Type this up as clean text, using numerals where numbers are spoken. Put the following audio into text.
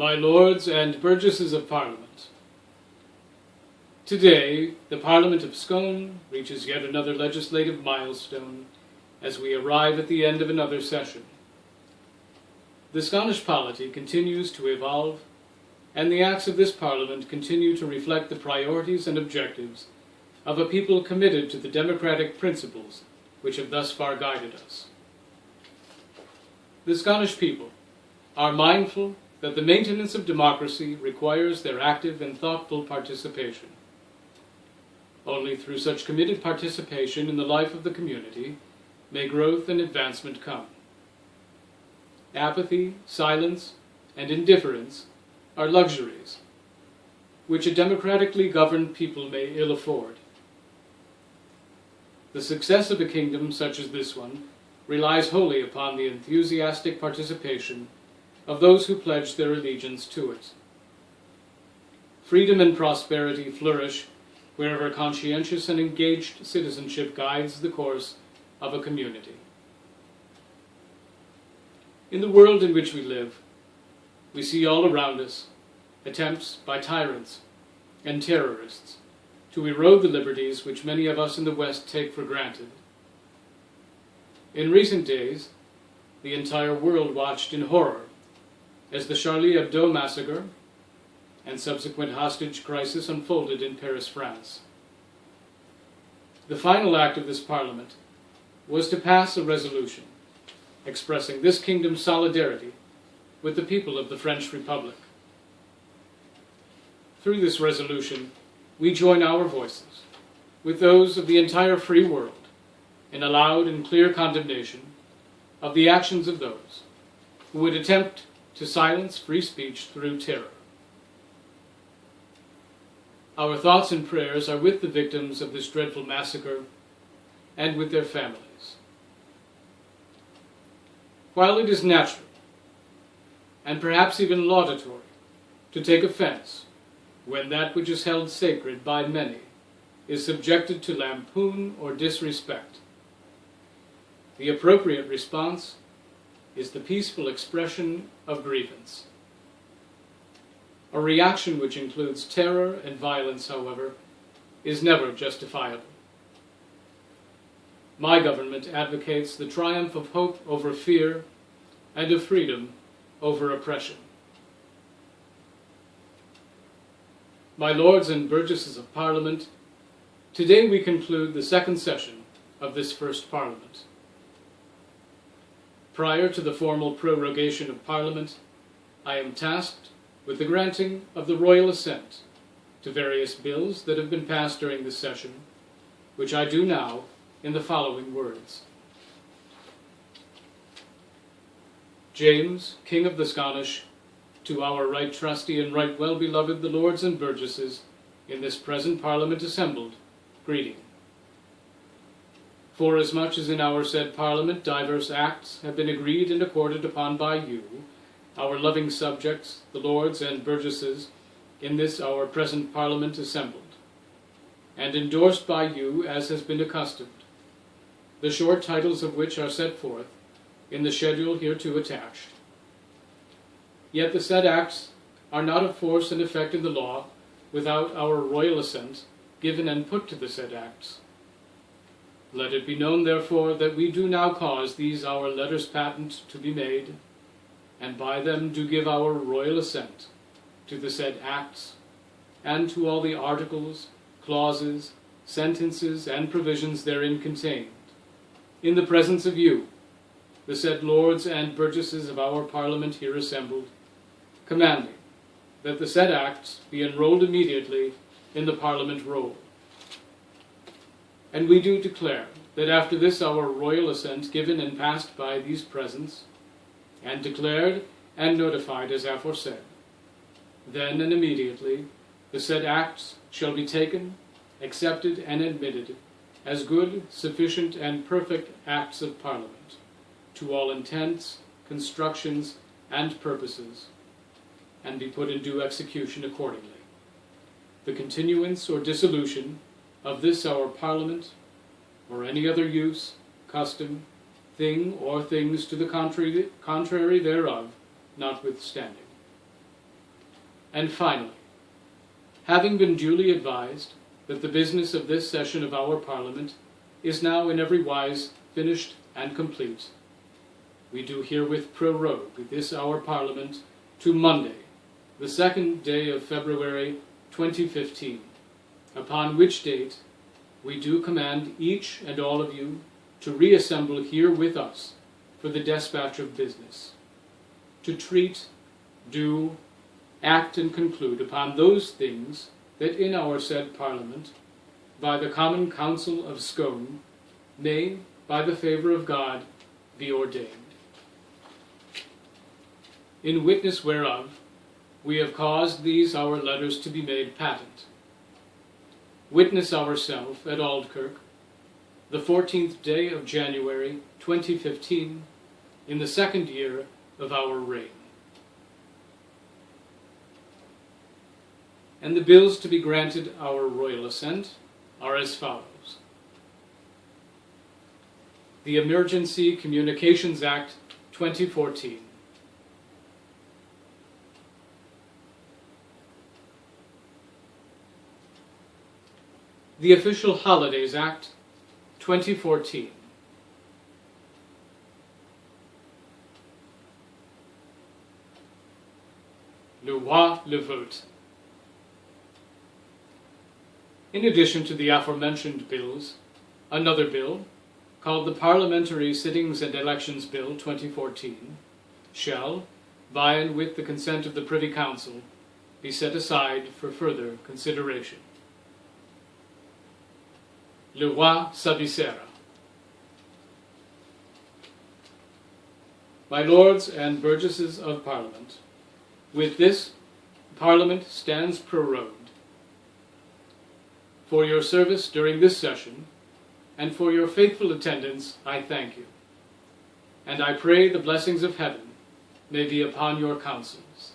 My Lords and Burgesses of Parliament, today the Parliament of Scone reaches yet another legislative milestone as we arrive at the end of another session. The Scottish polity continues to evolve, and the acts of this Parliament continue to reflect the priorities and objectives of a people committed to the democratic principles which have thus far guided us. The Scottish people are mindful that the maintenance of democracy requires their active and thoughtful participation. Only through such committed participation in the life of the community may growth and advancement come. Apathy, silence, and indifference are luxuries which a democratically governed people may ill afford. The success of a kingdom such as this one relies wholly upon the enthusiastic participation of those who pledge their allegiance to it. Freedom and prosperity flourish wherever conscientious and engaged citizenship guides the course of a community. In the world in which we live, we see all around us attempts by tyrants and terrorists to erode the liberties which many of us in the West take for granted. In recent days, the entire world watched in horror as the Charlie Hebdo massacre and subsequent hostage crisis unfolded in Paris, France. The final act of this Parliament was to pass a resolution expressing this kingdom's solidarity with the people of the French Republic. Through this resolution, we join our voices with those of the entire free world in a loud and clear condemnation of the actions of those who would attempt to silence free speech through terror. Our thoughts and prayers are with the victims of this dreadful massacre and with their families. While it is natural, and perhaps even laudatory, to take offense when that which is held sacred by many is subjected to lampoon or disrespect, the appropriate response is the peaceful expression of grievance. A reaction which includes terror and violence, however, is never justifiable. My government advocates the triumph of hope over fear and of freedom over oppression. My Lords and Burgesses of Parliament, today we conclude the second session of this first Parliament. Prior to the formal prorogation of Parliament, I am tasked with the granting of the royal assent to various bills that have been passed during this session, which I do now in the following words. James, King of the Scottish, to our right trusty and right well beloved the Lords and Burgesses in this present Parliament assembled, greeting. Forasmuch as in our said Parliament divers acts have been agreed and accorded upon by you, our loving subjects, the Lords and Burgesses, in this our present Parliament assembled, and endorsed by you as has been accustomed, the short titles of which are set forth in the schedule hereto attached. Yet the said acts are not of force and effect in the law without our royal assent given and put to the said acts. Let it be known, therefore, that we do now cause these our letters patent to be made, and by them do give our royal assent to the said acts, and to all the articles, clauses, sentences, and provisions therein contained, in the presence of you, the said Lords and Burgesses of our Parliament here assembled, commanding that the said acts be enrolled immediately in the Parliament roll. And we do declare that after this our royal assent given and passed by these presents, and declared and notified as aforesaid, then and immediately the said acts shall be taken, accepted, and admitted as good, sufficient, and perfect acts of Parliament, to all intents, constructions, and purposes, and be put in due execution accordingly. The continuance or dissolution of this our Parliament, or any other use, custom, thing, or things to the contrary thereof, notwithstanding. And finally, having been duly advised that the business of this session of our Parliament is now in every wise finished and complete, we do herewith prorogue this our Parliament to Monday, the 2nd day of February 2015, upon which date we do command each and all of you to reassemble here with us for the despatch of business, to treat, do, act, and conclude upon those things that in our said Parliament, by the common council of Scone, may, by the favour of God, be ordained. In witness whereof, we have caused these our letters to be made patent. Witness ourself at Aldkirk, the 14th day of January 2015, in the 2nd year of our reign. And the bills to be granted our royal assent are as follows. The Emergency Communications Act 2014. The Official Holidays Act 2014. Le Roi le Vote. In addition to the aforementioned bills, another bill, called the Parliamentary Sittings and Elections Bill 2014, shall, by and with the consent of the Privy Council, be set aside for further consideration. Le Roi s'abissera. My Lords and Burgesses of Parliament, with this, Parliament stands prorogued. For your service during this session, and for your faithful attendance, I thank you. And I pray the blessings of heaven may be upon your councils.